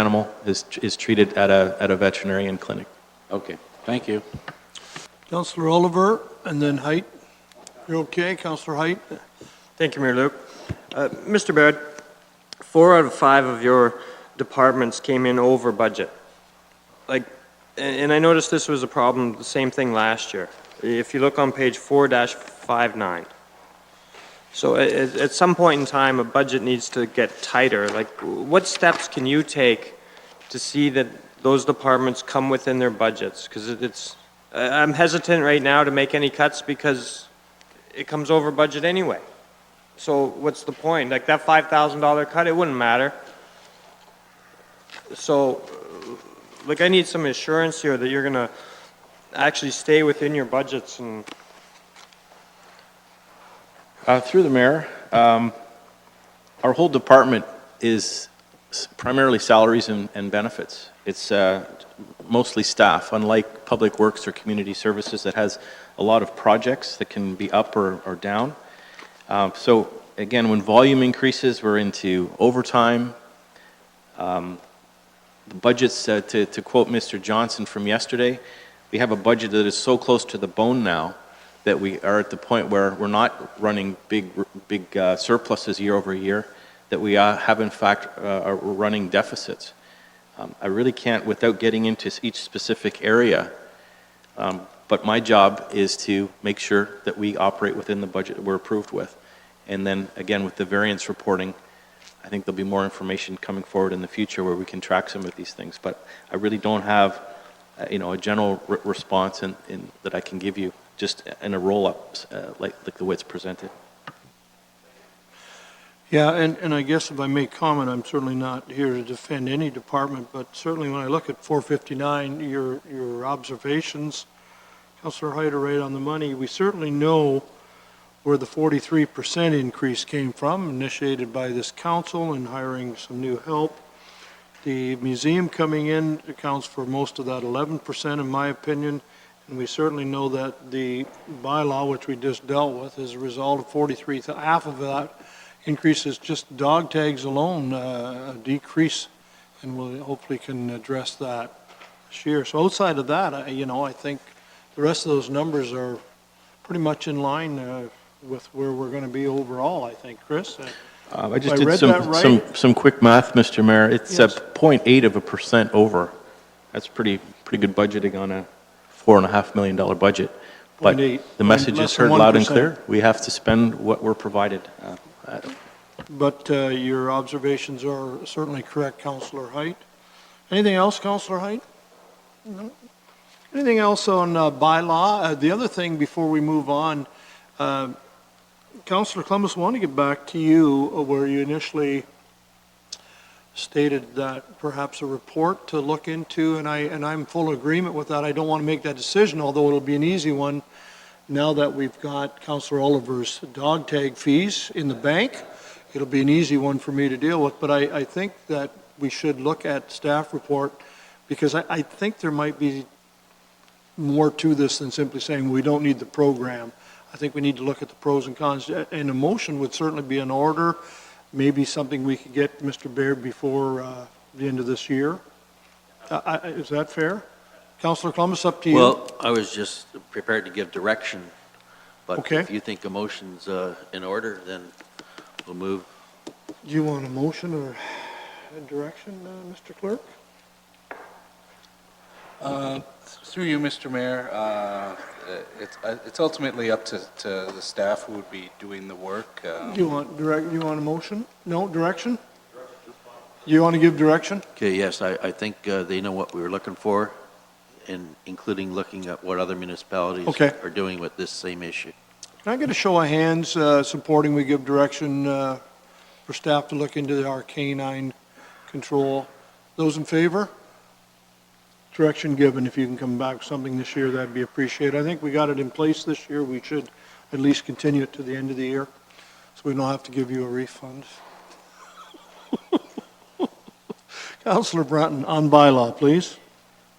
animal is treated at a veterinarian clinic. Okay, thank you. Councillor Oliver, and then Height. You're okay, Councillor Height? Thank you, Mayor Luke. Mr. Baird, 4 out of 5 of your departments came in over budget. And I noticed this was a problem, the same thing last year. If you look on page 4-59. So at some point in time, a budget needs to get tighter. Like, what steps can you take to see that those departments come within their budgets? Because I'm hesitant right now to make any cuts because it comes over budget anyway. So what's the point? Like that $5,000 cut, it wouldn't matter. So, like, I need some assurance here that you're going to actually stay within your budgets and. Through the mayor, our whole department is primarily salaries and benefits. It's mostly staff, unlike Public Works or Community Services that has a lot of projects that can be up or down. So again, when volume increases, we're into overtime. The budgets, to quote Mr. Johnson from yesterday, we have a budget that is so close to the bone now that we are at the point where we're not running big surpluses year over year, that we have in fact are running deficits. I really can't, without getting into each specific area, but my job is to make sure that we operate within the budget that we're approved with. And then again, with the variance reporting, I think there'll be more information coming forward in the future where we can track some of these things. But I really don't have a general response that I can give you just in a roll-up like the way it's presented. Yeah, and I guess if I may comment, I'm certainly not here to defend any department, but certainly when I look at 459, your observations, Councillor Height, are right on the money. We certainly know where the 43% increase came from, initiated by this council and hiring some new help. The museum coming in accounts for most of that 11%, in my opinion, and we certainly know that the bylaw, which we just dealt with, is a result of 43, half of that increase is just dog tags alone, a decrease, and we hopefully can address that this year. So outside of that, I think the rest of those numbers are pretty much in line with where we're going to be overall, I think. Chris? I just did some quick math, Mr. Mayor. It's Yes. 0.8% over. That's pretty good budgeting on a $4.5 million budget. But 0.8, the message is heard loud and clear. We have to spend what we're provided. But your observations are certainly correct, Councillor Height. Anything else, Councillor Height? No. Anything else on bylaw? The other thing before we move on, Councillor Clements, I want to get back to you where you initially stated that perhaps a report to look into, and I'm full agreement with that. I don't want to make that decision, although it'll be an easy one now that we've got Councillor Oliver's dog tag fees in the bank. It'll be an easy one for me to deal with, but I think that we should look at staff report because I think there might be more to this than simply saying we don't need the program. I think we need to look at the pros and cons, and a motion would certainly be in order. Maybe something we could get Mr. Baird before the end of this year. Is that fair? Councillor Columbus, up to you. Well, I was just prepared to give direction, but Okay. if you think a motion's in order, then we'll move. Do you want a motion or a direction, Mr. Clerk? Through you, Mr. Mayor, it's ultimately up to the staff who would be doing the work. Do you want a motion? No, direction? You want to give direction? Okay, yes, I think they know what we were looking for, including looking at what other municipalities Okay. are doing with this same issue. Can I get a show of hands supporting we give direction for staff to look into our canine control? Those in favor? Direction given. If you can come back with something this year, that'd be appreciated. I think we got it in place this year. We should at least continue it to the end of the year, so we don't have to give you a refund. Councillor Bratton, on bylaw, please.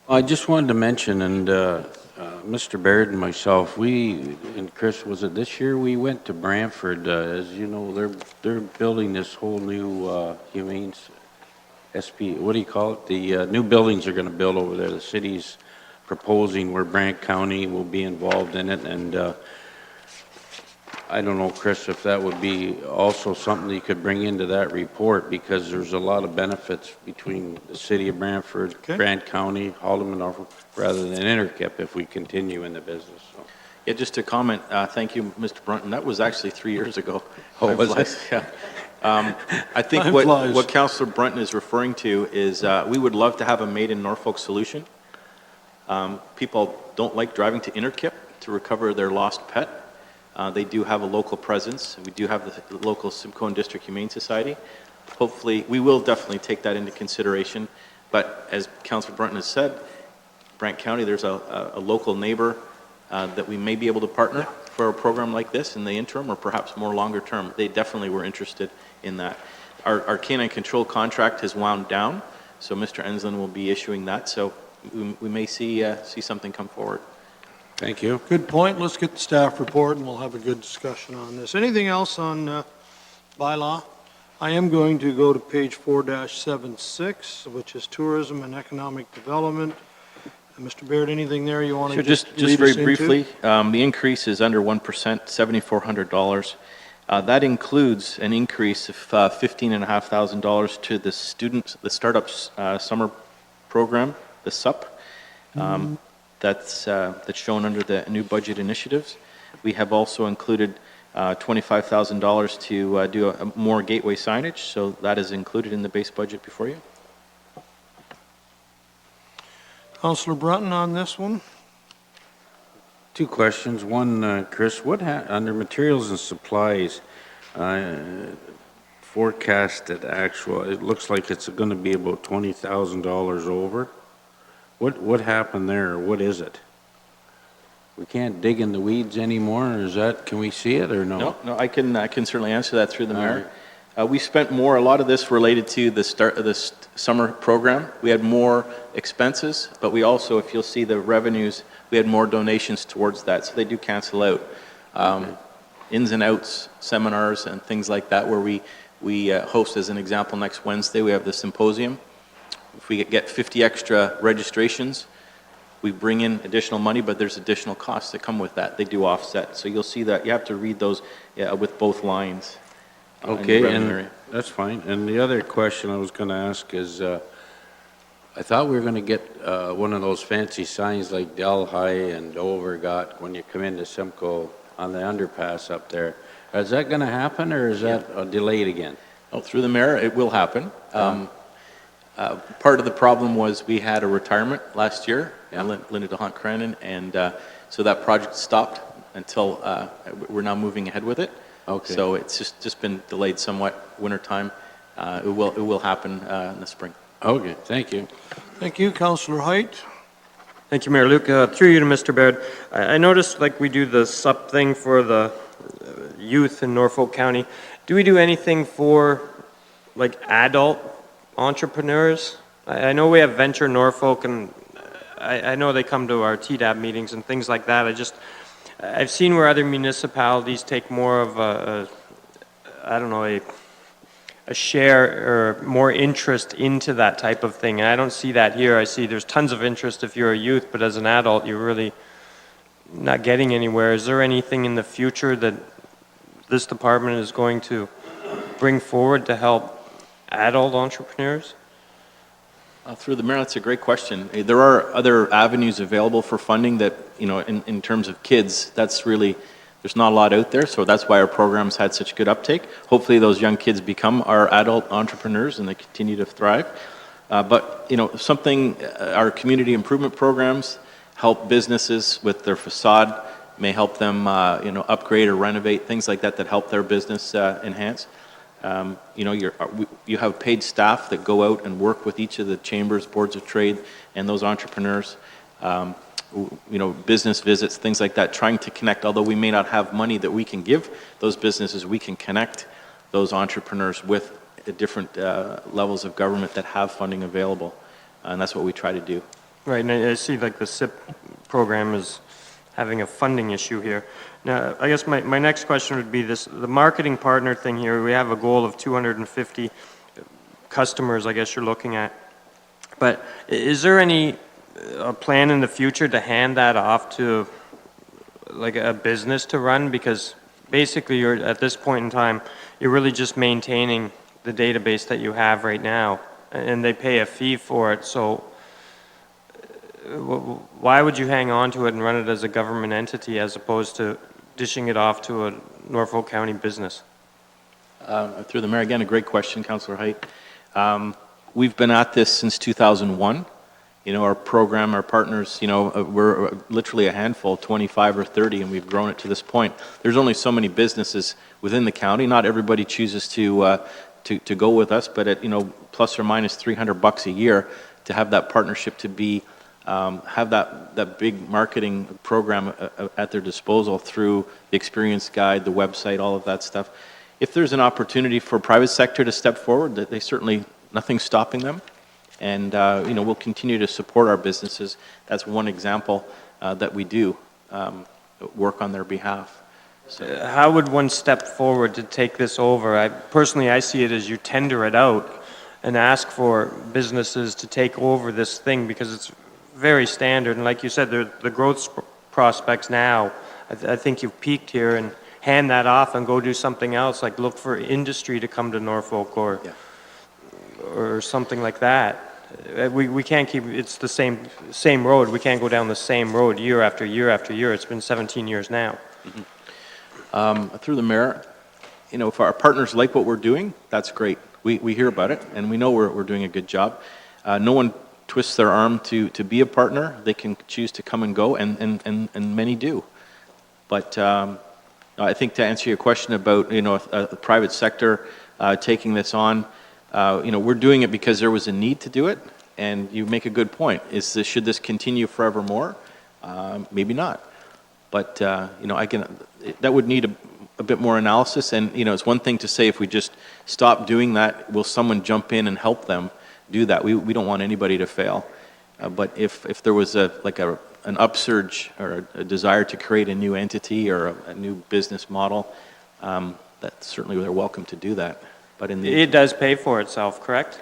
I just wanted to mention, and Mr. Baird and myself, and Chris, was it this year we went to Brantford? As you know, they're building this whole new humane SP, what do you call it? The new buildings are going to build over there. The city's proposing where Brant County will be involved in it, and I don't know, Chris, if that would be also something that you could bring into that report, because there's a lot of benefits between the city of Brantford, Okay. Brant County, Haldeman, Norfolk, rather than Interkip if we continue in the business, so. Yeah, just to comment, thank you, Mr. Brunton. That was actually 3 years ago. Oh, Time was it? flies, yeah. I think Time what flies. Councillor Brunton is referring to is we would love to have a Made in Norfolk solution. People don't like driving to Interkip to recover their lost pet. They do have a local presence. We do have the local Simcoe and District Humane Society. Hopefully, we will definitely take that into consideration. But as Councillor Brunton has said, Brant County, there's a local neighbor that we may be able to partner for a program like this in the interim, or perhaps more longer term. They definitely were interested in that. Our canine control contract has wound down, so Mr. Enslin will be issuing that. So we may see something come forward. Thank you. Good point. Let's get the staff report, and we'll have a good discussion on this. Anything else on bylaw? I am going to go to page 4-76, which is tourism and economic development. Mr. Baird, anything there you want to Sure, just just lead very us into? briefly, the increase is under 1%, $7,400. That includes an increase of $15,500 to the startups summer program, the SUP. That's shown under the new budget initiatives. We have also included $25,000 to do more gateway signage, so that is included in the base budget before you. Councillor Brunton on this one? Two questions. One, Chris, under materials and supplies, forecasted actual, it looks like it's going to be about $20,000 over. What happened there, or what is it? We can't dig in the weeds anymore, or is that, can we see it, or no? No, I can certainly answer that through the All mayor. We spent more, a lot of this related to the start of this summer program. We had more expenses, but we also, if you'll see the revenues, we had more donations towards that, so they do cancel out. Ins and outs, seminars and things like that, where we host, as an example, next Wednesday, we have the symposium. If we get 50 extra registrations, we bring in additional money, but there's additional costs that come with that. They do offset. So you'll see that. You have to read those with both lines. In the Okay, revenue and area. that's fine. And the other question I was going to ask is, I thought we were going to get one of those fancy signs like Delhi and Dover got when you come into Simcoe on the underpass up there. Is that going to happen, or is that delayed again? Oh, through the mayor, it will happen. Part of the problem was we had a retirement last year, Linda DeHunt Crennan, and so that project stopped until we're now moving ahead with it. Okay. So it's just been delayed somewhat, wintertime. It will happen in the spring. Okay, thank you. Thank you, Councillor Height. Thank you, Mayor Luke. Through you to Mr. Baird. I noticed like we do the SUP thing for the youth in Norfolk County. Do we do anything for like adult entrepreneurs? I know we have Venture Norfolk, and I know they come to our TDAB meetings and things like that. I've seen where other municipalities take more of a share or more interest into that type of thing. And I don't see that here. I see there's tons of interest if you're a youth, but as an adult, you're really not getting anywhere. Is there anything in the future that this department is going to bring forward to help adult entrepreneurs? Through the mayor, that's a great question. There are other avenues available for funding that, in terms of kids, that's really, there's not a lot out there, so that's why our programs had such good uptake. Hopefully those young kids become our adult entrepreneurs and they continue to thrive. But, our community improvement programs help businesses with their facade, may help them, upgrade or renovate, things like that help their business enhance. You have paid staff that go out and work with each of the chambers, boards of trade, and those entrepreneurs, business visits, things like that, trying to connect. Although we may not have money that we can give those businesses, we can connect those entrepreneurs with the different levels of government that have funding available, and that's what we try to do. Right, and I see like the SIP program is having a funding issue here. Now, I guess my next question would be this, the marketing partner thing here, we have a goal of 250. customers, I guess you're looking at. But is there any plan in the future to hand that off to like a business to run? Because basically you're, at this point in time, you're really just maintaining the database that you have right now, and they pay a fee for it. So why would you hang on to it and run it as a government entity as opposed to dishing it off to a Norfolk County business? Through the mayor, again, a great question, Councillor Height. We've been at this since 2001. You know, our program, our partners, you know, we're literally a handful, 25 or 30, and we've grown it to this point. There's only so many businesses within the county. Not everybody chooses to go with us, but at, you know, plus or minus $300 a year to have that partnership, to be have that big marketing program at their disposal through the experience guide, the website, all of that stuff. If there's an opportunity for private sector to step forward, that they certainly, nothing's stopping them. And, you know, we'll continue to support our businesses. That's one example that we do work on their behalf. So. How would one step forward to take this over? I see it as you tender it out and ask for businesses to take over this thing, because it's very standard. And like you said, the growth prospects now, I think you've peaked here, and hand that off and go do something else, like look for industry to come to Norfolk or something like that. We can't keep, it's the same road. We can't go down the same road year after year after year. It's been 17 years now. Mm-hmm. Through the mayor, you know, if our partners like what we're doing, that's great. We hear about it, and we know we're doing a good job. No one twists their arm to be a partner. They can choose to come and go, and many do. But I think to answer your question about, you know, the private sector taking this on, you know, we're doing it because there was a need to do it, and you make a good point. Should this continue forevermore? Maybe not. But, you know, that would need a bit more analysis, and, you know, it's one thing to say if we just stop doing that, will someone jump in and help them do that? We don't want anybody to fail. But if there was an upsurge or a desire to create a new entity or a new business model, that certainly they're welcome to do that. But it does pay for itself, correct?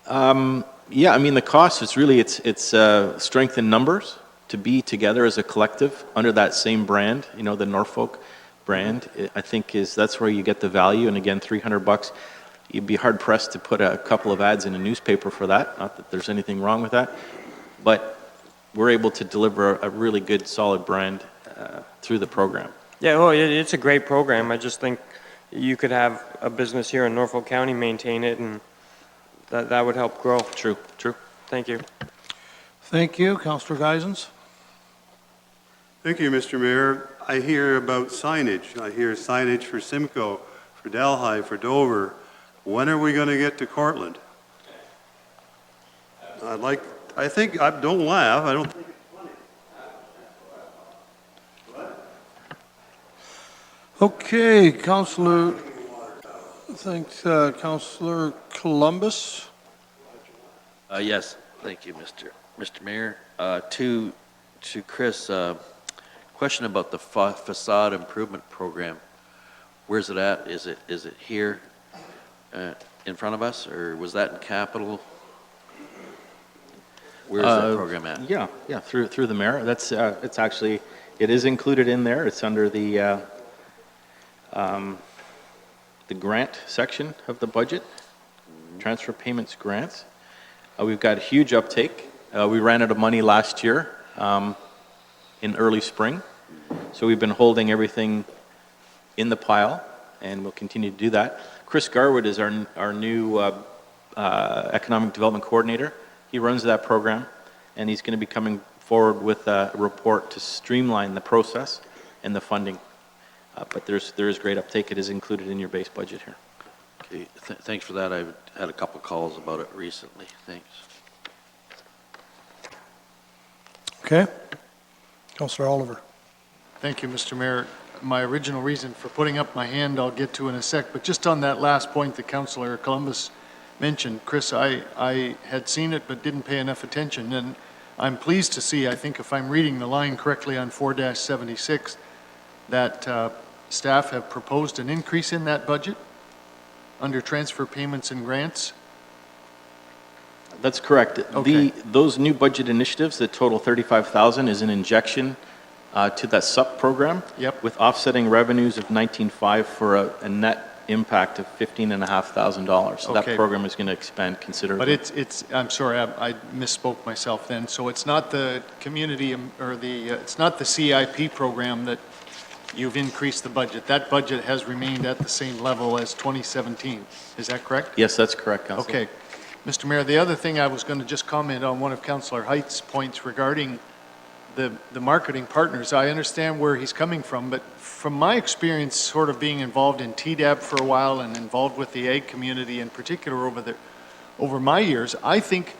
Yeah, I mean, the cost is really, it's strength in numbers, to be together as a collective under that same brand, you know, the Norfolk brand, I think that's where you get the value. And again, $300, you'd be hard pressed to put a couple of ads in a newspaper for that. Not that there's anything wrong with that, but we're able to deliver a really good, solid brand through the program. Yeah, well, it's a great program. I just think you could have a business here in Norfolk County maintain it, and that would help grow. True. Thank you. Thank you. Councillor Geisens? Thank you, Mr. Mayor. I hear about signage. I hear signage for Simcoe, for Delhi, for Dover. When are we going to get to Cortland? Don't laugh. I don't think it's funny. Okay, Councillor, thanks, Councillor Columbus. Yes, thank you, Mr. Mayor. To Chris, question about the facade improvement program. Where's it at? Is it here in front of us, or was that in capital? Where's that program at? Yeah, through the mayor. That's it is included in there. It's under the grant section of the budget, transfer payments grants. We've got huge uptake. We ran out of money last year in early spring, so we've been holding everything in the pile, and we'll continue to do that. Chris Garwood is our new economic development coordinator. He runs that program, and he's going to be coming forward with a report to streamline the process and the funding. But there is great uptake. It is included in your base budget here. Okay, thanks for that. I've had a couple calls about it recently. Thanks. Okay. Councillor Oliver. Thank you, Mr. Mayor. My original reason for putting up my hand I'll get to in a sec, but just on that last point that Councillor Columbus mentioned, Chris, I had seen it but didn't pay enough attention, and I'm pleased to see, I think if I'm reading the line correctly on 4-76, that staff have proposed an increase in that budget. under transfer payments and grants? That's correct. Okay. Those new budget initiatives that total 35,000 is an injection to that SUP program. Yep. With offsetting revenues of 19.5 for a net impact of $15,500. So that Okay. program is going to expand considerably. But it's, I'm sorry, I misspoke myself then. So it's not the community, or it's not the CIP program that you've increased the budget. That budget has remained at the same level as 2017. Is that correct? Yes, that's correct, Councillor. Okay. Mr. Mayor, the other thing I was going to just comment on one of Councillor Height's points regarding the marketing partners. I understand where he's coming from, but from my experience sort of being involved in TDAB for a while and involved with the ag community in particular over my years, I think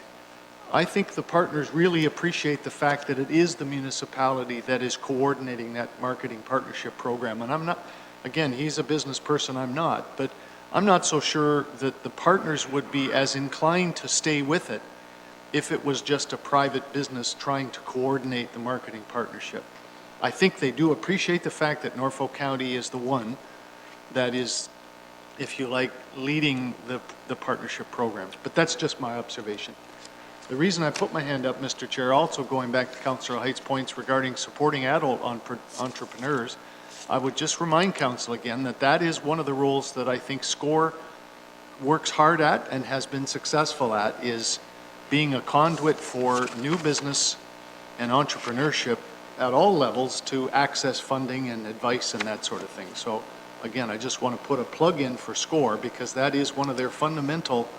the partners really appreciate the fact that it is the municipality that is coordinating that marketing partnership program. And I'm not, again, he's a business person, I'm not, but I'm not so sure that the partners would be as inclined to stay with it if it was just a private business trying to coordinate the marketing partnership. I think they do appreciate the fact that Norfolk County is the one that is, if you like, leading the partnership programs. But that's just my observation. The reason I put my hand up, Mr. Chair, also going back to Councillor Height's points regarding supporting adult entrepreneurs, I would just remind Council again that that is one of the roles that I think SCORE works hard at and has been successful at, is being a conduit for new business and entrepreneurship at all levels to access funding and advice and that sort of thing. So again, I just want to put a plug in for SCORE because that is one of their fundamental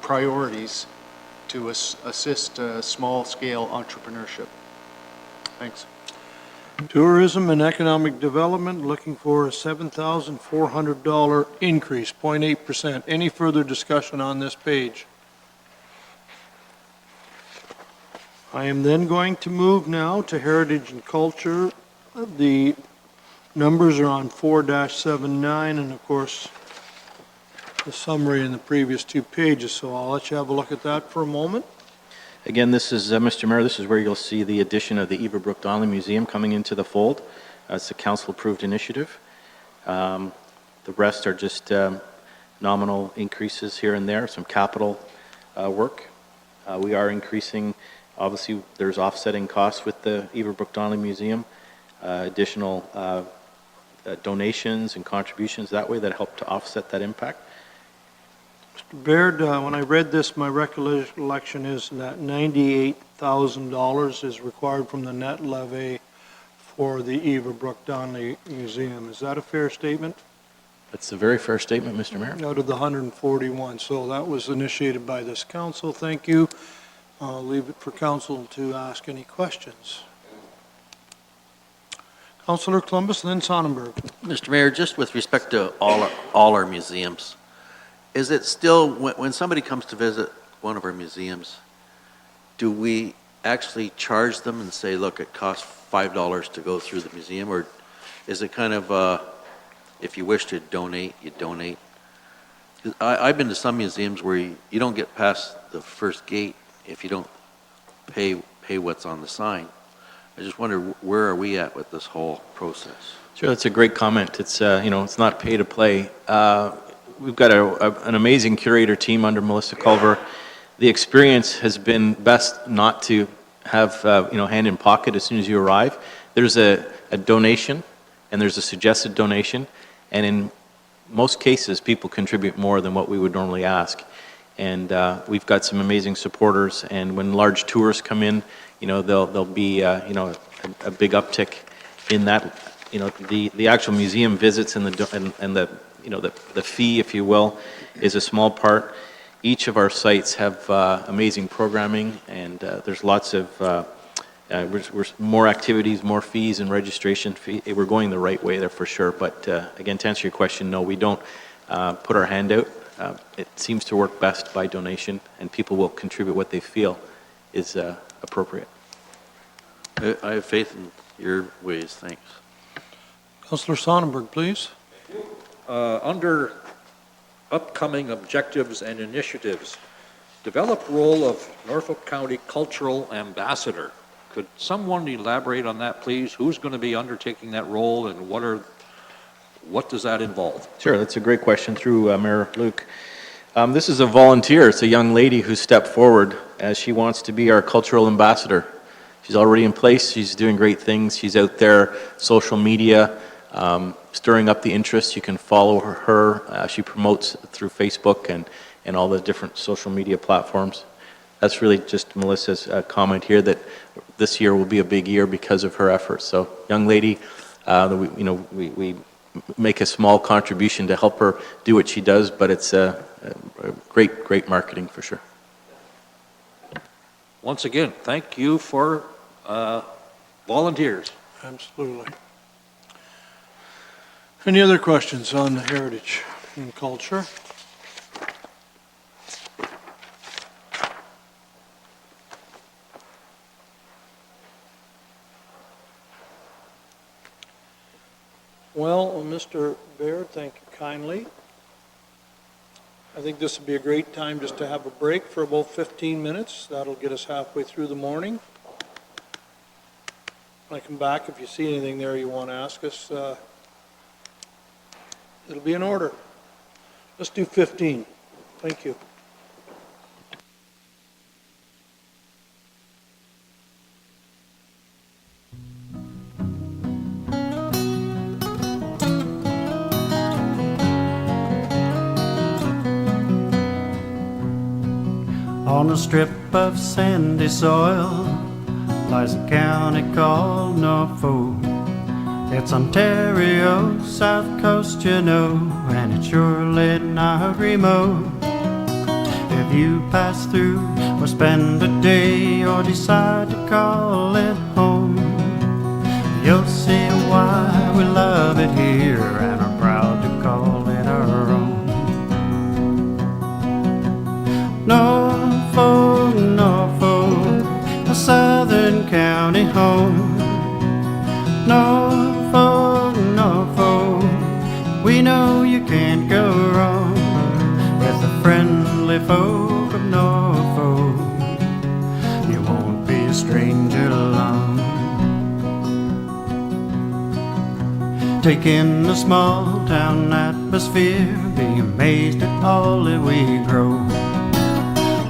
priorities to assist small-scale entrepreneurship. Thanks. Tourism and Economic Development, looking for a $7,400 increase, 0.8%. Any further discussion on this page? I am then going to move now to Heritage and Culture. The numbers are on 4-79, and of course, the summary in the previous 2 pages, so I'll let you have a look at that for a moment. Again, this is, Mr. Mayor, this is where you'll see the addition of the Beaverbrook Donnelly Museum coming into the fold. It's a council-approved initiative. The rest are just nominal increases here and there, some capital work. We are increasing, obviously, there's offsetting costs with the Beaverbrook Donnelly Museum, additional donations and contributions that way that help to offset that impact. Mr. Baird, when I read this, my recollection is that $98,000 is required from the net levy for the Beaverbrook Donnelly Museum. Is that a fair statement? That's a very fair statement, Mr. Mayor. Out of the 141, so that was initiated by this council. Thank you. I'll leave it for council to ask any questions. Councillor Columbus, then Sonnenberg. Mr. Mayor, just with respect to all our museums, is it still, when somebody comes to visit one of our museums, do we actually charge them and say, look, it costs $5 to go through the museum, or is it kind of, if you wish to donate, you donate? 'Cause I've been to some museums where you don't get past the first gate if you don't pay what's on the sign. I just wonder, where are we at with this whole process? Sure, that's a great comment. It's, it's not pay to play. We've got an amazing curator team under Melissa Culver. The experience has been best not to have, hand in pocket as soon as you arrive. There's a donation, and there's a suggested donation, and in most cases, people contribute more than what we would normally ask. And we've got some amazing supporters, and when large tours come in, there'll be, a big uptick in that. The actual museum visits and the fee, if you will, is a small part. Each of our sites have amazing programming, and there's lots of we're more activities, more fees and registration fee. We're going the right way there for sure. But again, to answer your question, no, we don't put our hand out. It seems to work best by donation, and people will contribute what they feel is appropriate. I have faith in your ways. Thanks. Councillor Sonnenberg, please. Under upcoming objectives and initiatives, develop role of Norfolk County Cultural Ambassador. Could someone elaborate on that, please? Who's going to be undertaking that role, and what What does that involve? Sure, that's a great question through Mayor Luke. This is a volunteer. It's a young lady who stepped forward as she wants to be our cultural ambassador. She's already in place. She's doing great things. She's out there, social media, stirring up the interest. You can follow her. She promotes through Facebook and all the different social media platforms. That's really just Melissa's comment here that this year will be a big year because of her efforts. So, young lady, we make a small contribution to help her do what she does, but it's a great marketing for sure. Once again, thank you for volunteers. Absolutely. Any other questions on heritage and culture? Well, Mr. Baird, thank you kindly. I think this would be a great time just to have a break for about 15 minutes. That'll get us halfway through the morning. When I come back, if you see anything there you want to ask us, it'll be in order. Let's do 15. Thank you. On a strip of sandy soil lies a county called Norfolk. It's Ontario, south coast, you know, and it's surely not remote. If you pass through or spend a day or decide to call it home, you'll see why we love it here and are proud to call it our own. Norfolk, Norfolk, a southern county home. Norfolk, Norfolk, we know you can't go wrong with the friendly folk of Norfolk. You won't be a stranger long. Take in the small town atmosphere, be amazed at all that we grow.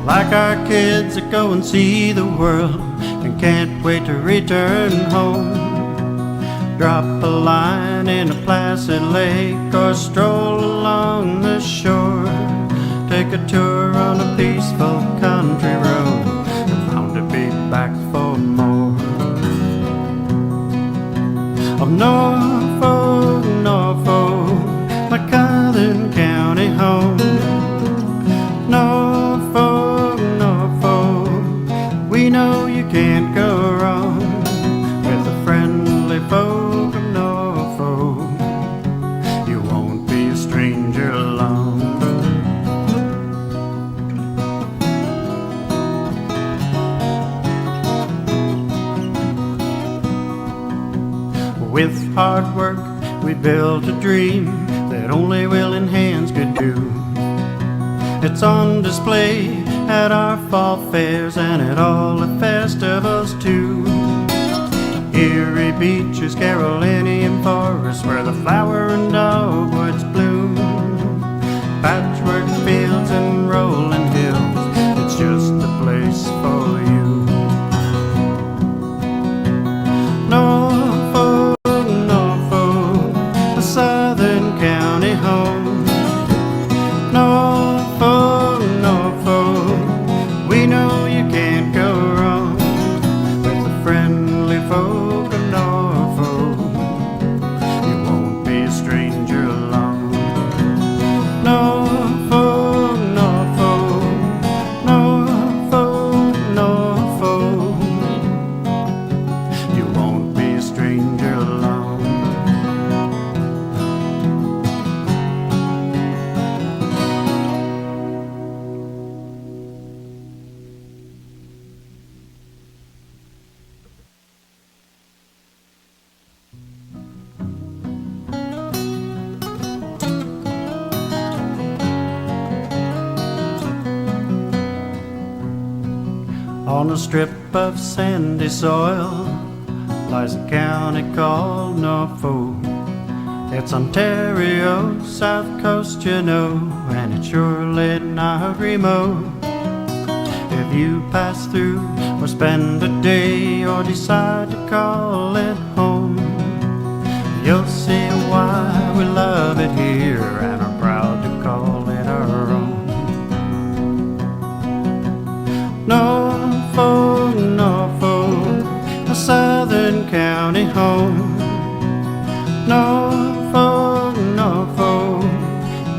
Like our kids that go and see the world and can't wait to return home. Drop a line in a placid lake or stroll along the shore. Take a tour on a peaceful country road and bound to be back for more. Of Norfolk, Norfolk, my southern county home. Norfolk, Norfolk, we know you can't go wrong with the friendly folk of Norfolk. You won't be a stranger long. With hard work we built a dream that only willing hands could do. It's on display at our fall fairs and at all the festivals too. Erie beaches, Carolinian forests, where the flower and dogwoods bloom. Patchwork fields and rolling hills, it's just the place for you. Norfolk, Norfolk, a southern county home. Norfolk, Norfolk, we know you can't go wrong with the friendly folk of Norfolk. You won't be a stranger long. Norfolk, Norfolk, Norfolk, Norfolk, you won't be a stranger long. On a strip of sandy soil lies a county called Norfolk. It's Ontario, South Coast, you know, and it's surely not remote. If you pass through or spend a day or decide to call it home, you'll see why we love it here and are proud to call it our own. Norfolk, Norfolk, a southern county home. Norfolk, Norfolk,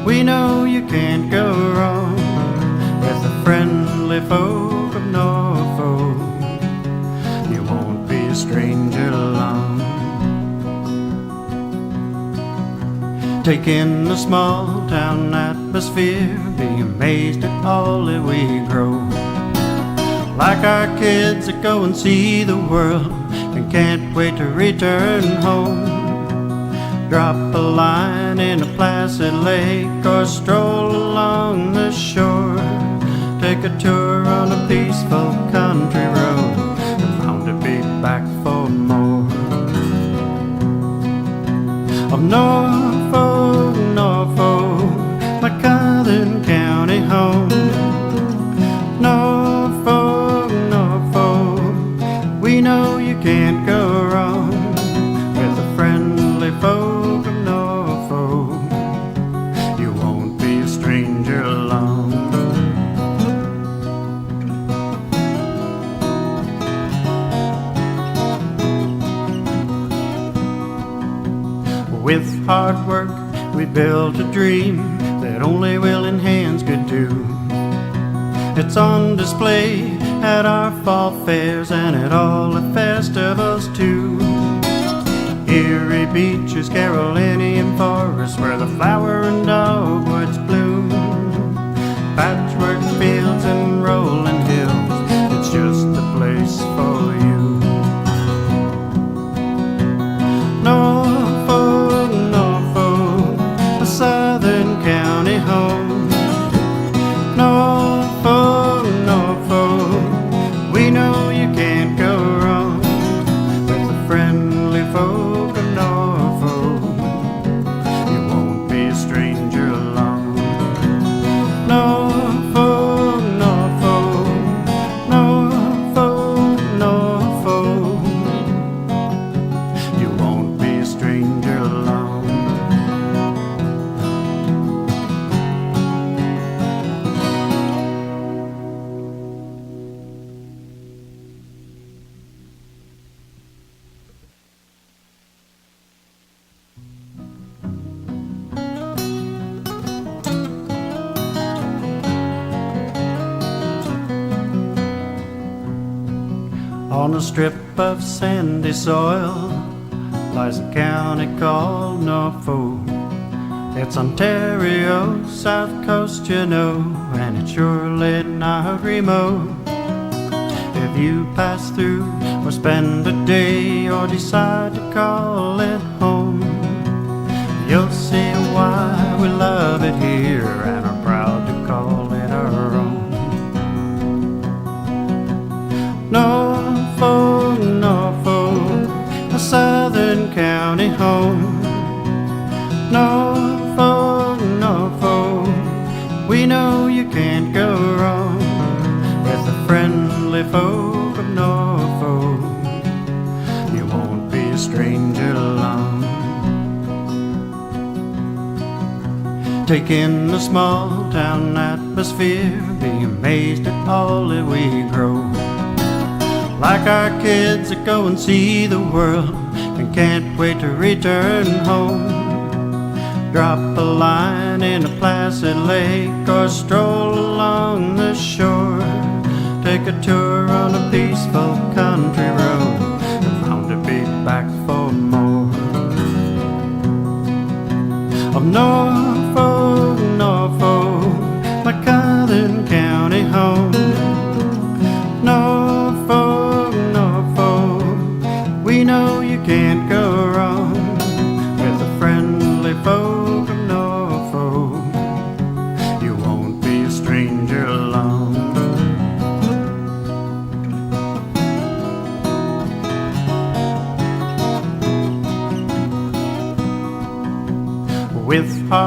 we know you can't go wrong with the friendly folk of Norfolk. You won't be a stranger long. Take in the small town atmosphere, be amazed at all that we grow. Like our kids that go and see the world and can't wait to return home. Drop a line in a placid lake or stroll along the shore. Take a tour on a peaceful country road and bound to be back for more. Of Norfolk, Norfolk, my southern county home. Norfolk, Norfolk, we know you can't go wrong with the friendly folk of Norfolk. You won't be a stranger long. With hard work, we built a dream that only willing hands could do. It's on display at our fall fairs and at all the festivals too. Erie beaches, Carolinian forests, where the flower and dogwoods bloom. Patchwork fields and rolling hills, it's just the place for you. Norfolk, Norfolk, a southern county home. Norfolk, Norfolk, we know you can't go wrong with the friendly folk of Norfolk. You won't be a stranger long. Norfolk, Norfolk, Norfolk, Norfolk, you won't be a stranger long. On a strip of sandy soil lies a county called Norfolk. It's Ontario, South Coast, you know, and it's surely not remote. If you pass through or spend a day or decide to call it home, you'll see why we love it here and are proud to call it our own. Norfolk, Norfolk, a southern county home. Norfolk, Norfolk, we know you can't go wrong with the friendly folk of Norfolk. You won't be a stranger long. Take in the small town atmosphere, be amazed at all that we grow. Like our kids that go and see the world and can't wait to return home. Drop a line in a placid lake or stroll along the shore. Take a tour on a peaceful country road and bound to be back for more. Of Norfolk, Norfolk, my southern county home. Norfolk, Norfolk, we know you can't go wrong with the friendly folk of Norfolk. You won't be a stranger long.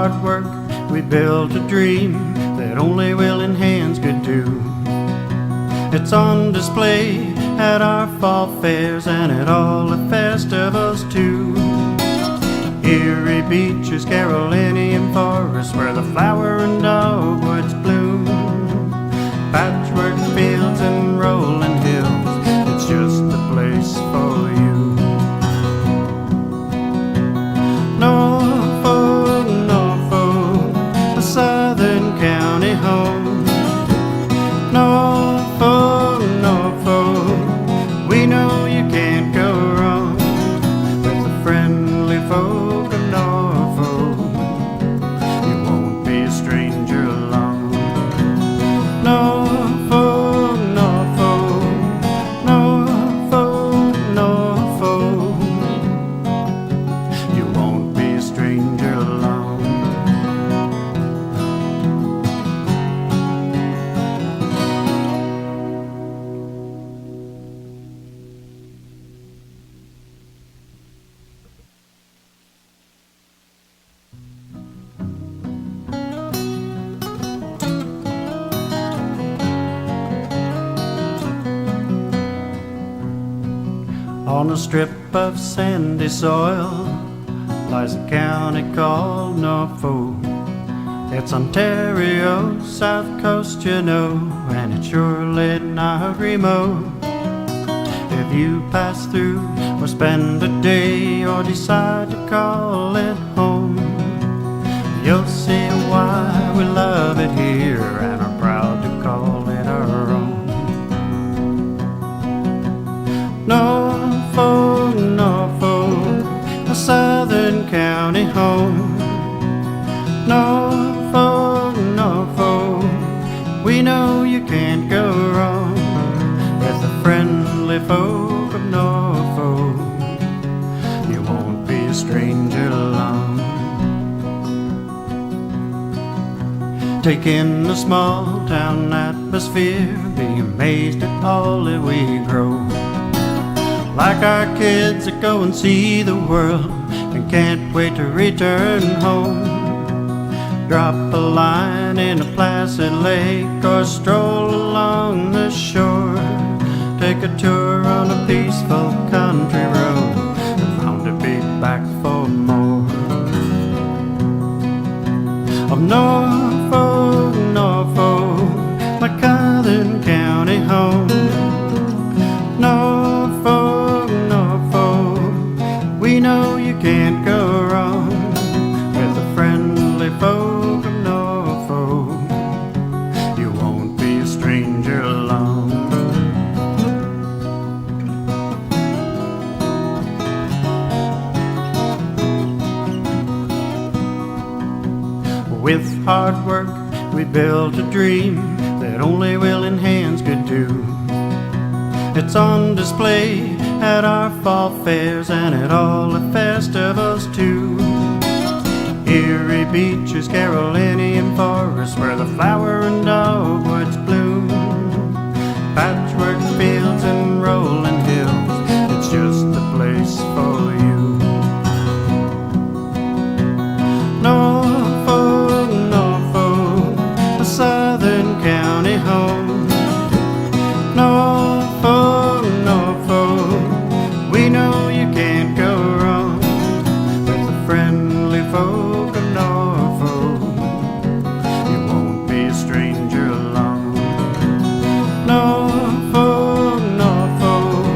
hard work, we built a dream that only willing hands could do. It's on display at our fall fairs and at all the festivals too. Erie beaches, Carolinian forests, where the flower and dogwoods bloom. Patchwork fields and rolling hills, it's just the place for you. Norfolk, Norfolk, a southern county home. Norfolk, Norfolk, we know you can't go wrong with the friendly folk of Norfolk. You won't be a stranger long. Norfolk, Norfolk, Norfolk, Norfolk, you won't be a stranger long. On a strip of sandy soil lies a county called Norfolk. It's Ontario, south coast, you know, and it's surely not remote. If you pass through or spend a day or decide to call it home, you'll see why we love it here and are proud to call it our own. Norfolk, Norfolk, a southern county home. Norfolk, Norfolk, we know you can't go wrong with the friendly folk of Norfolk. You won't be a stranger long. Take in the small town atmosphere, be amazed at all that we grow. Like our kids that go and see the world and can't wait to return home. Drop a line in a placid lake or stroll along the shore. Take a tour on a peaceful country road and bound to be back for more. Of Norfolk, Norfolk, my southern county home. Norfolk, Norfolk, we know you can't go wrong with the friendly folk of Norfolk. You won't be a stranger long. With hard work, we built a dream that only willing hands could do. It's on display at our fall fairs and at all the festivals too. Erie beaches, Carolinian forests, where the flower and dogwoods bloom. Patchwork fields and rolling hills, it's just the place for you. Norfolk, Norfolk, a southern county home. Norfolk, Norfolk, we know you can't go wrong with the friendly folk of Norfolk. You won't be a stranger long. Norfolk, Norfolk,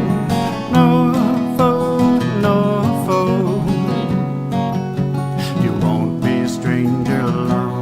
Norfolk, Norfolk, you won't be a stranger long.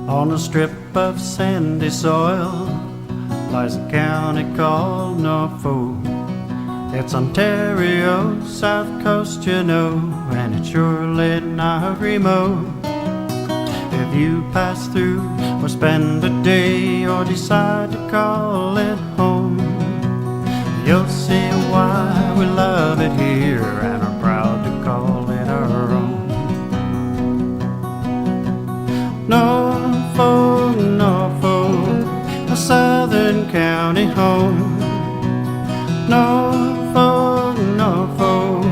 On a strip of sandy soil lies a county called Norfolk. It's Ontario, south coast, you know, and it's surely not remote. If you pass through or spend a day or decide to call it home, You'll see why we love it here and are proud to call it our own. Norfolk, Norfolk, a southern county home. Norfolk, Norfolk,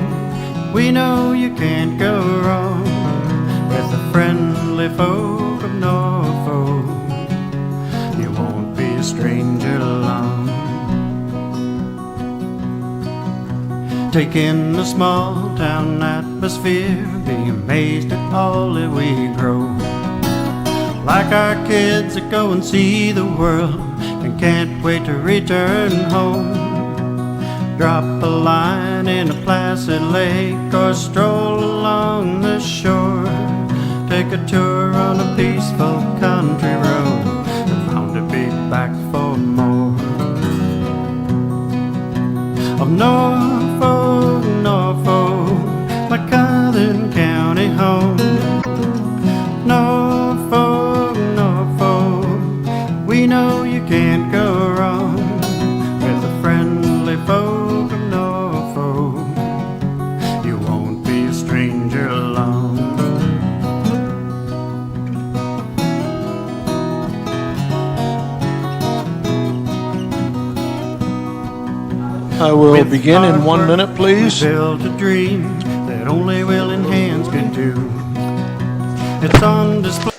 we know you can't go wrong with the friendly folk of Norfolk. You won't be a stranger long. Take in the small town atmosphere, be amazed at all that we grow. Like our kids that go and see the world and can't wait to return home. Drop a line in a placid lake or stroll along the shore. Take a tour on a peaceful country road and bound to be back for more. Of Norfolk, Norfolk, my southern county home. Norfolk, Norfolk, we know you can't go wrong with the friendly folk of Norfolk. You won't be a stranger long. I will begin in 1 minute, please. We built a dream that only willing hands could do. It's on display.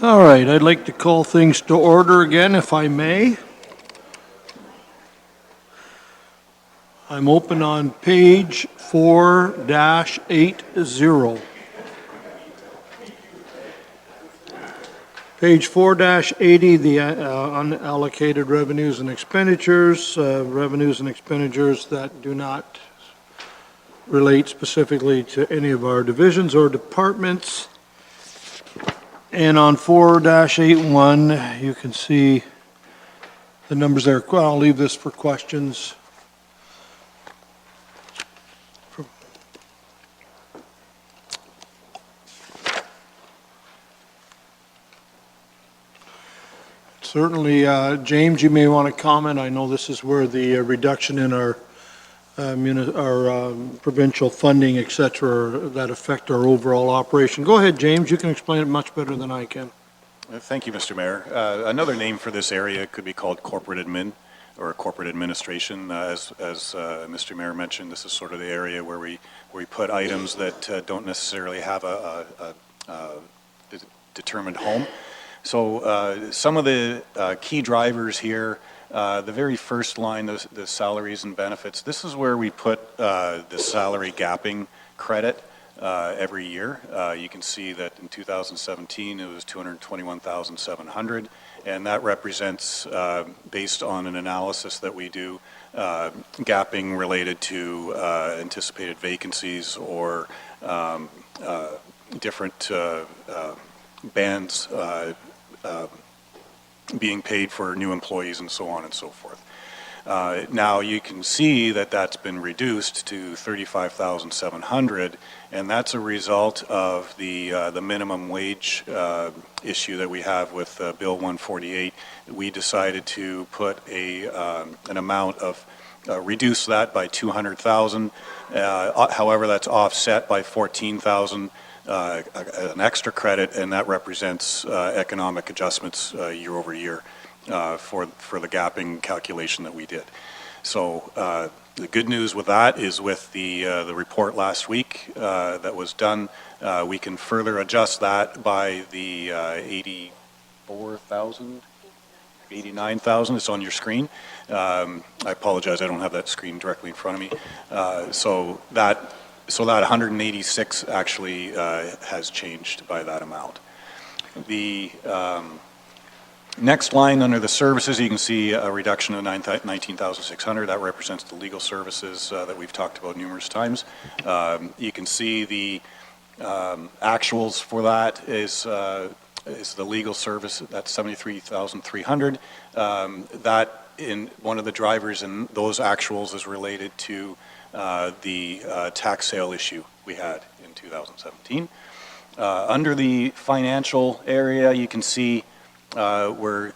All right, I'd like to call things to order again, if I may. I'm open on page 4-80. Page 4-80, the unallocated revenues and expenditures that do not relate specifically to any of our divisions or departments. And on 4-81, you can see the numbers there. I'll leave this for questions. Certainly, James, you may want to comment. I know this is where the reduction in our provincial funding, et cetera, that affect our overall operation. Go ahead, James. You can explain it much better than I can. Thank you, Mr. Mayor. Another name for this area could be called corporate admin or corporate administration. As Mr. Mayor mentioned, this is sort of the area where we put items that don't necessarily have a determined home. So some of the key drivers here, the very first line, the salaries and benefits, this is where we put the salary gapping credit every year. You can see that in 2017 it was $221,700, and that represents, based on an analysis that we do, gapping related to anticipated vacancies or different bands being paid for new employees and so on and so forth. Now you can see that that's been reduced to $35,700, and that's a result of the minimum wage issue that we have with Bill 148. We decided to put an amount of reduce that by $200,000. However, that's offset by $14,000. An extra credit, and that represents economic adjustments year over year for the gapping calculation that we did. So the good news with that is with the report last week that was done, we can further adjust that by the 84,000, 89,000. It's on your screen. I apologize, I don't have that screen directly in front of me. So that So that 186 actually has changed by that amount. The next line under the services, you can see a reduction of 19,600. That represents the legal services that we've talked about numerous times. You can see the actuals for that is the legal service, that's 73,300. That in one of the drivers in those actuals is related to the tax sale issue we had in 2017. Under the financial area, you can see we're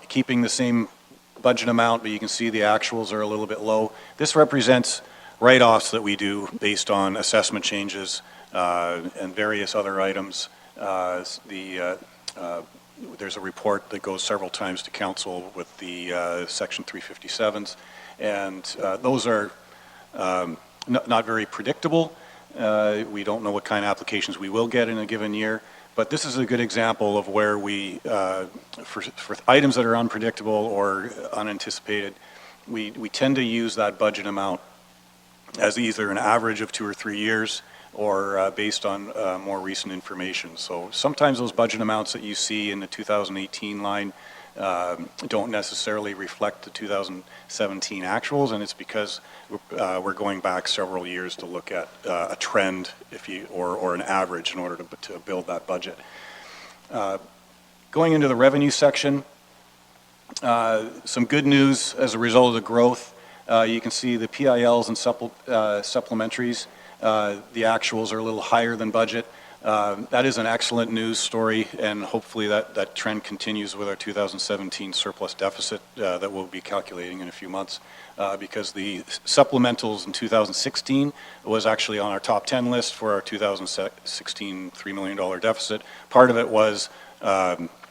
keeping the same budget amount, but you can see the actuals are a little bit low. This represents write-offs that we do based on assessment changes and various other items. There's a report that goes several times to council with the Section 357s, and those are not very predictable. We don't know what kind of applications we will get in a given year, but this is a good example of where we, for items that are unpredictable or unanticipated, we tend to use that budget amount as either an average of 2 or 3 years or based on more recent information. So sometimes those budget amounts that you see in the 2018 line don't necessarily reflect the 2017 actuals, and it's because we're going back several years to look at a trend, or an average, in order to build that budget. Going into the revenue section, some good news as a result of the growth. You can see the PILs and supplementaries. The actuals are a little higher than budget. That is an excellent news story, and hopefully that trend continues with our 2017 surplus deficit that we'll be calculating in a few months, because the supplementals in 2016 was actually on our top 10 list for our 2016 $3 million deficit. Part of it was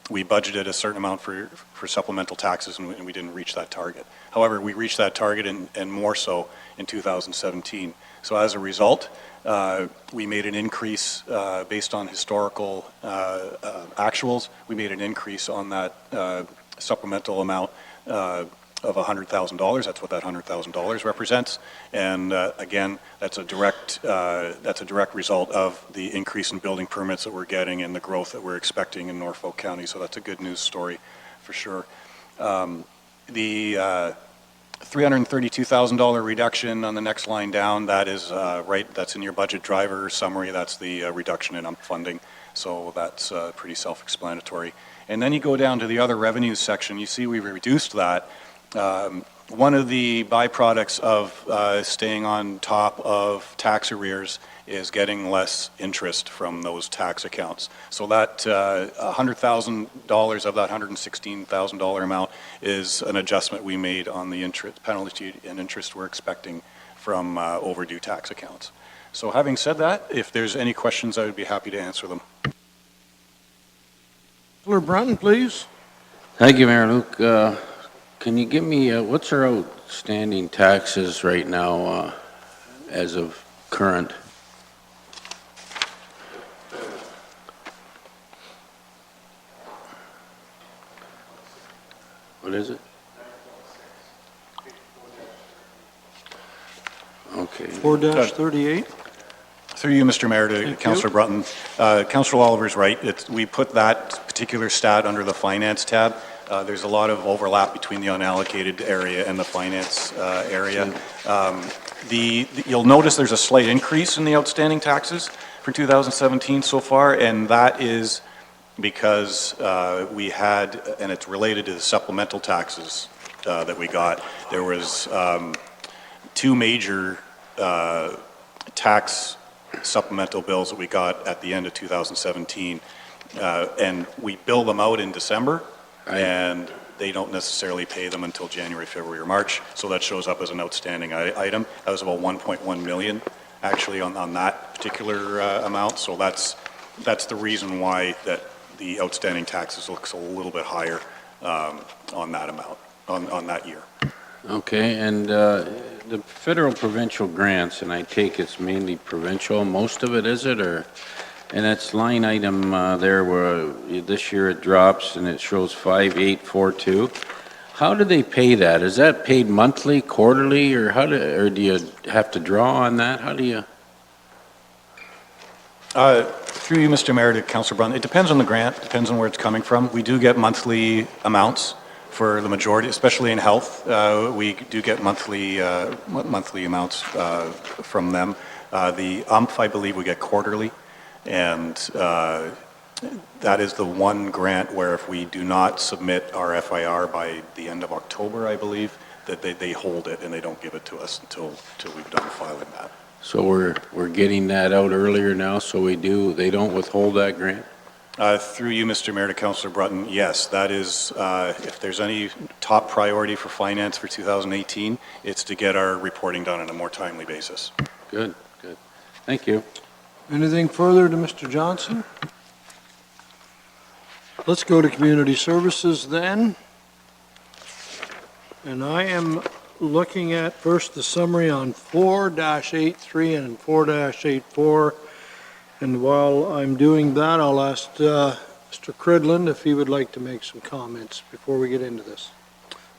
we budgeted a certain amount for supplemental taxes, and we didn't reach that target. However, we reached that target and more so in 2017. So as a result, we made an increase based on historical actuals. We made an increase on that supplemental amount of $100,000. That's what that $100,000 represents. And again, that's a direct result of the increase in building permits that we're getting and the growth that we're expecting in Norfolk County. So that's a good news story for sure. The $332,000 reduction on the next line down, that is that's in your budget driver summary. That's the reduction in funding. So that's pretty self-explanatory. And then you go down to the other revenues section. You see we reduced that. One of the byproducts of staying on top of tax arrears is getting less interest from those tax accounts. So that $100,000 of that $116,000 amount is an adjustment we made on the interest, penalty and interest we're expecting from overdue tax accounts. So having said that, if there's any questions, I would be happy to answer them. Councilor Brunton, please. Thank you, Mayor Luke. Can you give me, what's our outstanding taxes right now as of current? What is it? Okay. 4-38. Through you, Mr. Mayor, to Thank Councillor you. Brunton. Councillor Oliver's right. We put that particular stat under the finance tab. There's a lot of overlap between the unallocated area and the finance area. You'll notice there's a slight increase in the outstanding taxes for 2017 so far, and that is because we had, and it's related to the supplemental taxes that we got. There was 2 major tax supplemental bills that we got at the end of 2017, and we bill them out in December, and they don't necessarily pay them until January, February, or March, so that shows up as an outstanding item. That was about 1.1 million actually on that particular amount, so that's the reason why that the outstanding taxes looks a little bit higher on that amount, on that year. Okay, and the federal provincial grants, and I take it's mainly provincial, most of it, is it, or? And that's line item there where this year it drops and it shows 5842. How do they pay that? Is that paid monthly, quarterly, or or do you have to draw on that? How do you? Through you, Mr. Mayor, to Councillor Brun, it depends on the grant, depends on where it's coming from. We do get monthly amounts for the majority, especially in health. We do get monthly amounts from them. The UMP, I believe, we get quarterly, and that is the one grant where if we do not submit our FIR by the end of October, I believe, that they hold it and they don't give it to us until we've done filing that. So we're getting that out earlier now, so they don't withhold that grant? Through you, Mr. Mayor, to Councillor Brutton, yes, that is, if there's any top priority for finance for 2018, it's to get our reporting done on a more timely basis. Good. Thank you. Anything further to Mr. Johnson? Let's go to community services then. And I am looking at first the summary on 4-83 and 4-84. And while I'm doing that, I'll ask Mr. Cridland if he would like to make some comments before we get into this.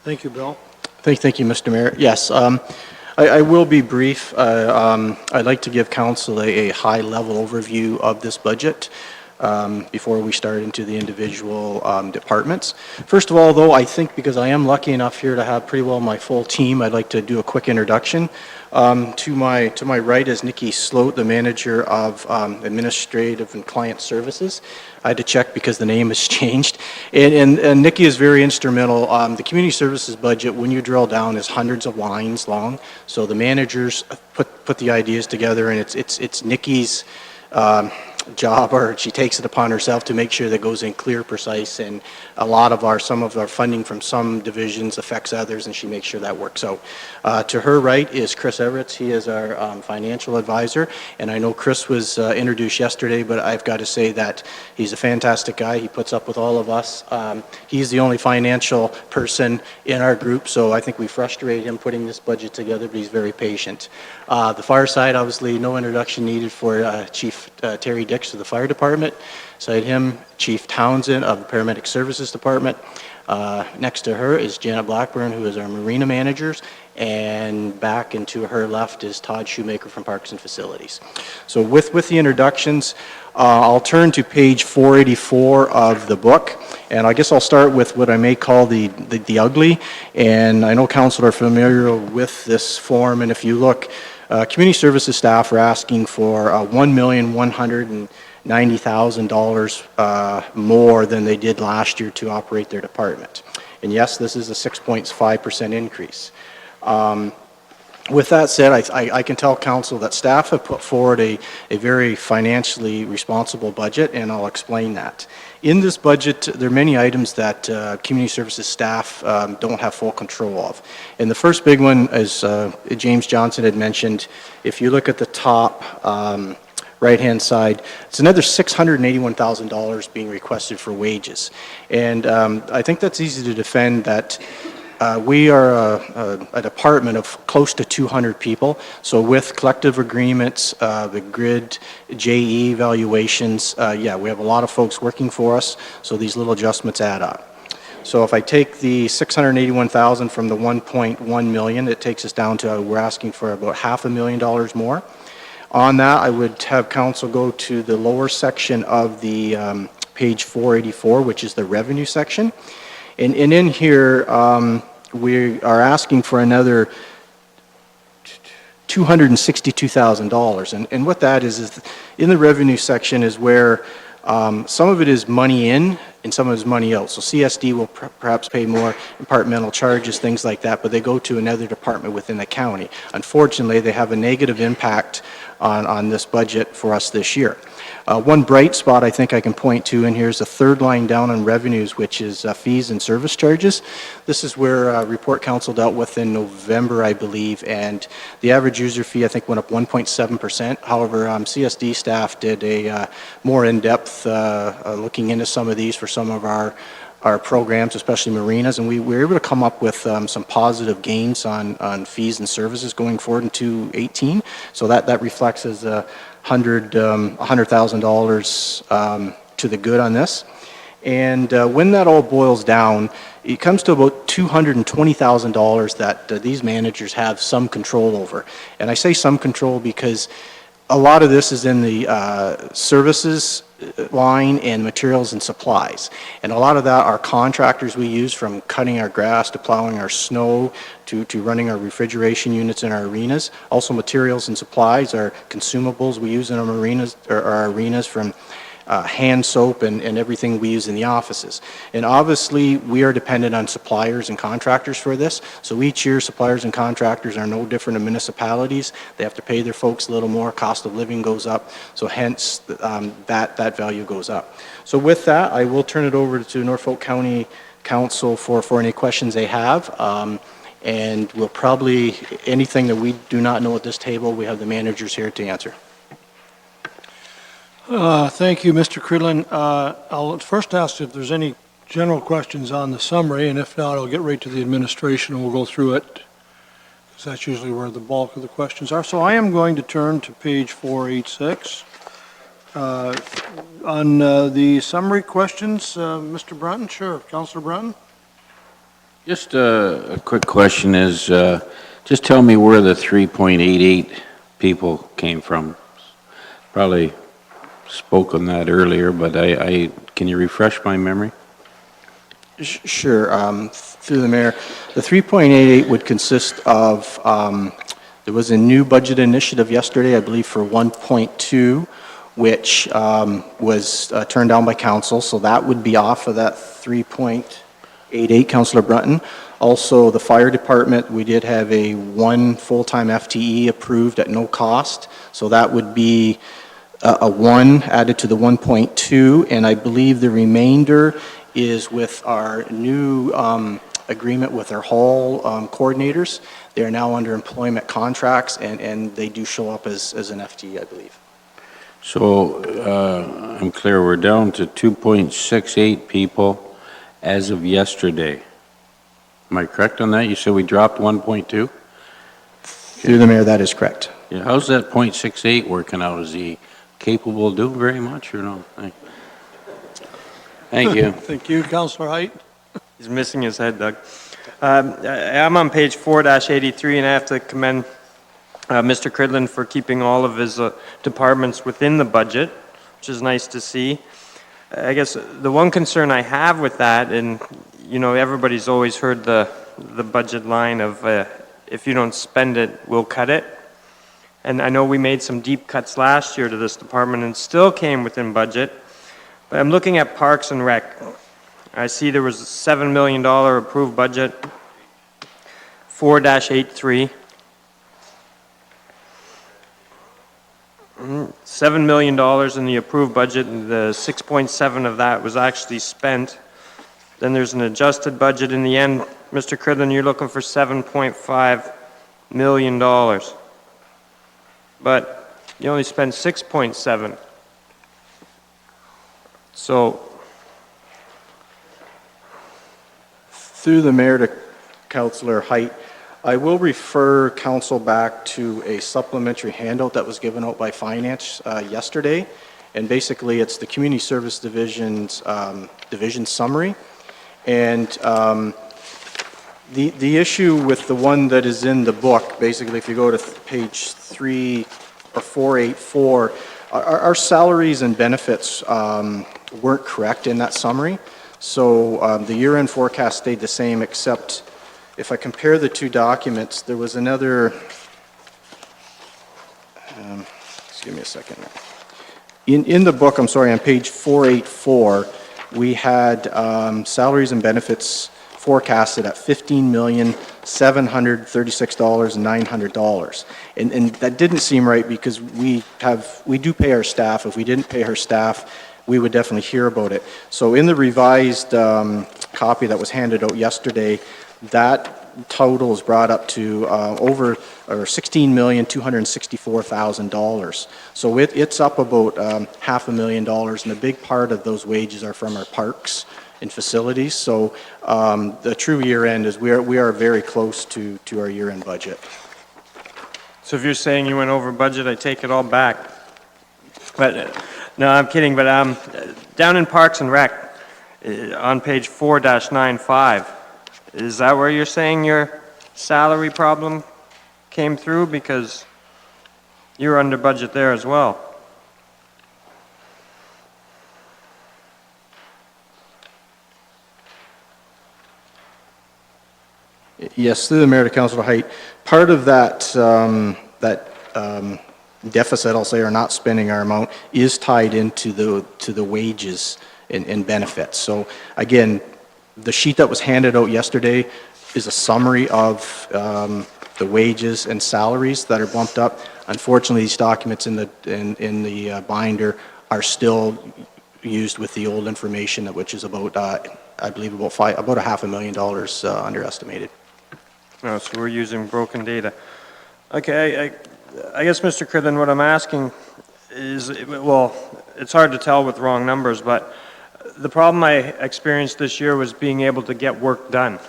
Thank you, Bill. Thank you, Mr. Mayor. Yes, I will be brief. I'd like to give council a high-level overview of this budget before we start into the individual departments. First of all, though, I think because I am lucky enough here to have pretty well my full team, I'd like to do a quick introduction. To my right is Nikki Sloat, the manager of administrative and client services. I had to check because the name has changed. And Nikki is very instrumental. The community services budget, when you drill down, is hundreds of lines long. So the managers put the ideas together, and it's Nikki's job, or she takes it upon herself to make sure that goes in clear, precise, and some of our funding from some divisions affects others, and she makes sure that works out. To her right is Chris Everett. He is our financial advisor, and I know Chris was introduced yesterday, but I've got to say that he's a fantastic guy. He puts up with all of us. He's the only financial person in our group, so I think we frustrate him putting this budget together, but he's very patient. The fire side, obviously, no introduction needed for Chief Terry Dix of the fire department. Beside him, Chief Townsend of the paramedic services department. Next to her is Janet Blackburn, who is our marina managers, and back and to her left is Todd Shoemaker from Parks and Facilities. So with the introductions, I'll turn to page 484 of the book, and I guess I'll start with what I may call the ugly, and I know council are familiar with this form, and if you look, community services staff are asking for $1,190,000 more than they did last year to operate their department. And yes, this is a 6.5% increase. With that said, I can tell council that staff have put forward a very financially responsible budget, and I'll explain that. In this budget, there are many items that community services staff don't have full control of. And the first big one, as James Johnson had mentioned, if you look at the top right-hand side, it's another $681,000 being requested for wages. And I think that's easy to defend that. We are a department of close to 200 people, so with collective agreements, the grid, JE evaluations, yeah, we have a lot of folks working for us, so these little adjustments add up. So if I take the $681,000 from the $1.1 million, it takes us down to, we're asking for about $500,000 more. On that, I would have council go to the lower section of the page 484, which is the revenue section. And in here, we are asking for another $262,000. And what that is in the revenue section is where some of it is money in and some of it is money out. So CSD will perhaps pay more departmental charges, things like that, but they go to another department within the county. Unfortunately, they have a negative impact on this budget for us this year. One bright spot I think I can point to, and here's the third line down on revenues, which is fees and service charges. This is where report council dealt with in November, I believe, and the average user fee I think went up 1.7%. However, CSD staff did a more in-depth looking into some of these for some of our programs, especially marinas, and we were able to come up with some positive gains on fees and services going forward in 2018. So that reflects as $100,000 to the good on this. And when that all boils down, it comes to about $220,000 that these managers have some control over. And I say some control because A lot of this is in the services line and materials and supplies. And a lot of that are contractors we use, from cutting our grass to plowing our snow to running our refrigeration units in our arenas. Also, materials and supplies are consumables we use in our marinas, or our arenas, from hand soap and everything we use in the offices. And obviously, we are dependent on suppliers and contractors for this. So each year, suppliers and contractors are no different than municipalities. They have to pay their folks a little more, cost of living goes up, so hence that value goes up. So with that, I will turn it over to Norfolk County Council for any questions they have. And we'll probably, anything that we do not know at this table, we have the managers here to answer. Thank you, Mr. Cridlin. I'll first ask if there's any general questions on the summary, and if not, I'll get right to the administration and we'll go through it, because that's usually where the bulk of the questions are. So I am going to turn to page 486. On the summary questions, Mr. Brunton? Sure, Councillor Brunton? Just a quick question is, just tell me where the 3.88 people came from. Probably spoke on that earlier, but can you refresh my memory? Sure. Through the mayor, the 3.88 would consist of, there was a new budget initiative yesterday, I believe, for 1.2, which was turned down by council, so that would be off of that 3.88, Councillor Brunton. Also, the fire department, we did have a one full-time FTE approved at no cost, so that would be a 1 added to the 1.2, and I believe the remainder is with our new agreement with our hall coordinators. They are now under employment contracts, and they do show up as an FTE, I believe. So I'm clear, we're down to 2.68 people as of yesterday. Am I correct on that? You said we dropped 1.2? Through the mayor, that is correct. Yeah, how's that 0.68 working out? Is he capable of doing very much or no? Thank you. Thank you, Councillor Height. He's missing his head, Doug. I'm on page 4-83, and I have to commend Mr. Cridlin for keeping all of his departments within the budget, which is nice to see. I guess the one concern I have with that, and you know, everybody's always heard the budget line of if you don't spend it, we'll cut it. And I know we made some deep cuts last year to this department and still came within budget. But I'm looking at Parks and Rec. I see there was a $7 million approved budget, 4-83. $7 million in the approved budget, and the 6.7 of that was actually spent. Then there's an adjusted budget in the end. Mr. Cridlin, you're looking for $7.5 million. But you only spent 6.7. So, through the mayor to Councillor Height, I will refer council back to a supplementary handout that was given out by finance yesterday, and basically it's the community service division's division summary. And the issue with the one that is in the book, basically, if you go to page 3 or 484, our salaries and benefits weren't correct in that summary. So the year-end forecast stayed the same, except if I compare the two documents, there was another, excuse me a second. In the book, I'm sorry, on page 484, we had salaries and benefits forecasted at $15,736,900. And that didn't seem right, because we do pay our staff. If we didn't pay our staff, we would definitely hear about it. So in the revised copy that was handed out yesterday, that total is brought up to over $16,264,000. So it's up about $500,000, and a big part of those wages are from our parks and facilities. So the true year end is we are very close to our year end budget. so if you're saying you went over budget, I take it all back. But no, I'm kidding. But down in Parks and Rec, on page 4-95, is that where you're saying your salary problem came through? Because You're under budget there as well. Yes, through the mayor to Councilor Height. Part of that, deficit, I'll say, or not spending our amount, is tied into the wages and benefits. So again, the sheet that was handed out yesterday is a summary of the wages and salaries that are bumped up. Unfortunately, these documents in the binder are still used with the old information, which is about, I believe, about $500,000 underestimated. No, so we're using broken data. Okay, I guess, Mr. Cridlin, what I'm asking is, well, it's hard to tell with wrong numbers, but the problem I experienced this year was being able to get work done.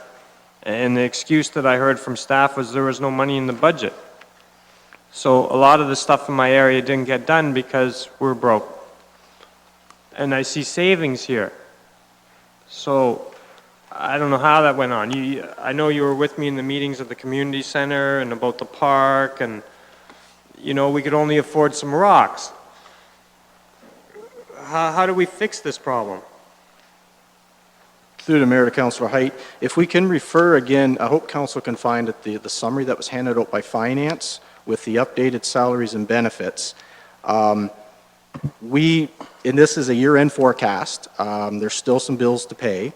And the excuse that I heard from staff was there was no money in the budget. So a lot of the stuff in my area didn't get done because we're broke. And I see savings here. So I don't know how that went on. I know you were with me in the meetings at the community center and about the park, and you know, we could only afford some rocks. How do we fix this problem? Through the mayor to Councilor Height, if we can refer again, I hope council can find it, the summary that was handed out by finance with the updated salaries and benefits. And this is a year-end forecast. There's still some bills to pay.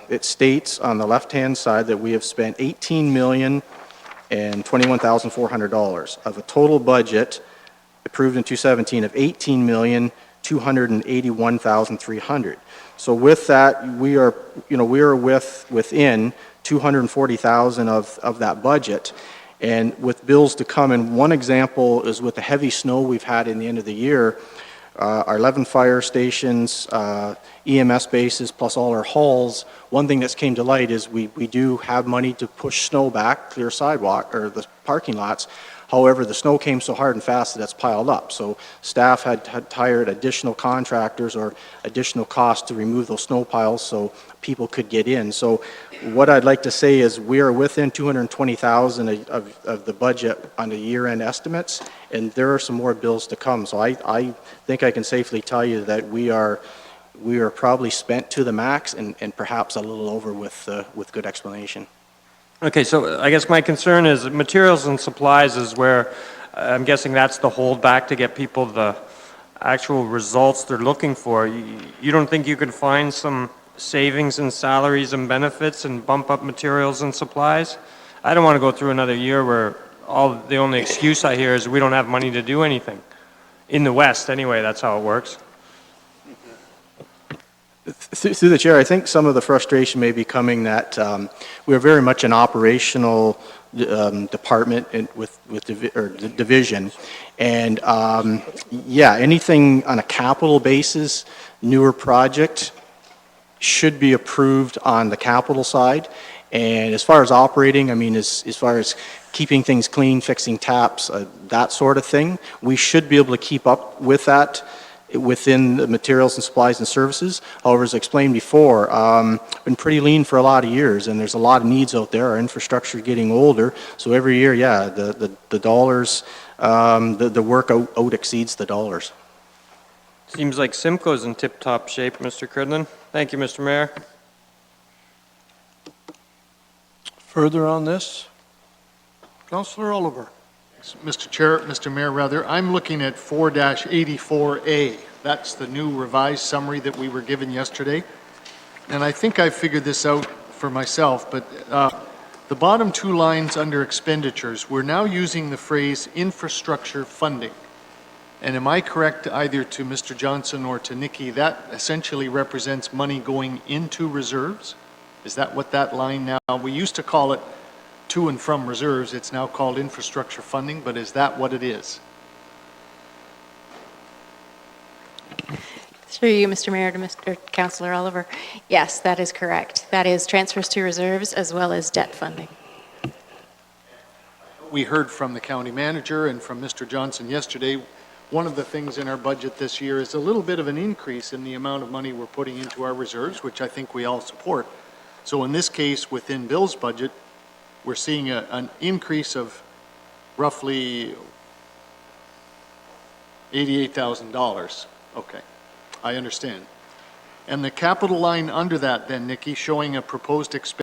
It states on the left-hand side that we have spent $18,021,400 of a total budget approved in 2017 of $18,281,300. So with that, we are within $240,000 of that budget. And with bills to come, and one example is with the heavy snow we've had in the end of the year, our 11 fire stations, EMS bases, plus all our halls, one thing that's came to light is we do have money to push snow back, clear sidewalk, or the parking lots. However, the snow came so hard and fast that it's piled up. So staff had hired additional contractors or additional costs to remove those snow piles so people could get in. So what I'd like to say is we are within $220,000 of the budget on the year-end estimates, and there are some more bills to come. So I think I can safely tell you that we are probably spent to the max and perhaps a little over with good explanation. Okay, so I guess my concern is materials and supplies is where I'm guessing that's the holdback to get people the actual results they're looking for. You don't think you could find some savings in salaries and benefits and bump up materials and supplies? I don't want to go through another year where the only excuse I hear is we don't have money to do anything. In the West, anyway, that's how it works. Through the chair, I think some of the frustration may be coming that we're very much an operational department with the division, and yeah, anything on a capital basis, newer project should be approved on the capital side. And as far as operating, I mean, as far as keeping things clean, fixing taps, that sort of thing, we should be able to keep up with that within the materials and supplies and services. However, as I explained before, been pretty lean for a lot of years, and there's a lot of needs out there. Our infrastructure is getting older, so every year, yeah, the dollars, the work out exceeds the dollars. Seems like Simcoe's in tip-top shape, Mr. Cridlin. Thank you, Mr. Mayor. Further on this? Councillor Oliver. Mr. Mayor, rather, I'm looking at 4-84A. That's the new revised summary that we were given yesterday. And I think I figured this out for myself, but the bottom two lines under expenditures, we're now using the phrase infrastructure funding. And am I correct either to Mr. Johnson or to Nikki, that essentially represents money going into reserves? Is that what that line now, we used to call it to and from reserves, it's now called infrastructure funding, but is that what it is? Through you, Mr. Mayor, to Mr. Councillor Oliver. Yes, that is correct. That is transfers to reserves as well as debt funding. We heard from the county manager and from Mr. Johnson yesterday, one of the things in our budget this year is a little bit of an increase in the amount of money we're putting into our reserves, which I think we all support. So in this case, within Bill's budget, we're seeing an increase of roughly $88,000. Okay, I understand. And the capital line under that then, Nikki, showing a proposed expense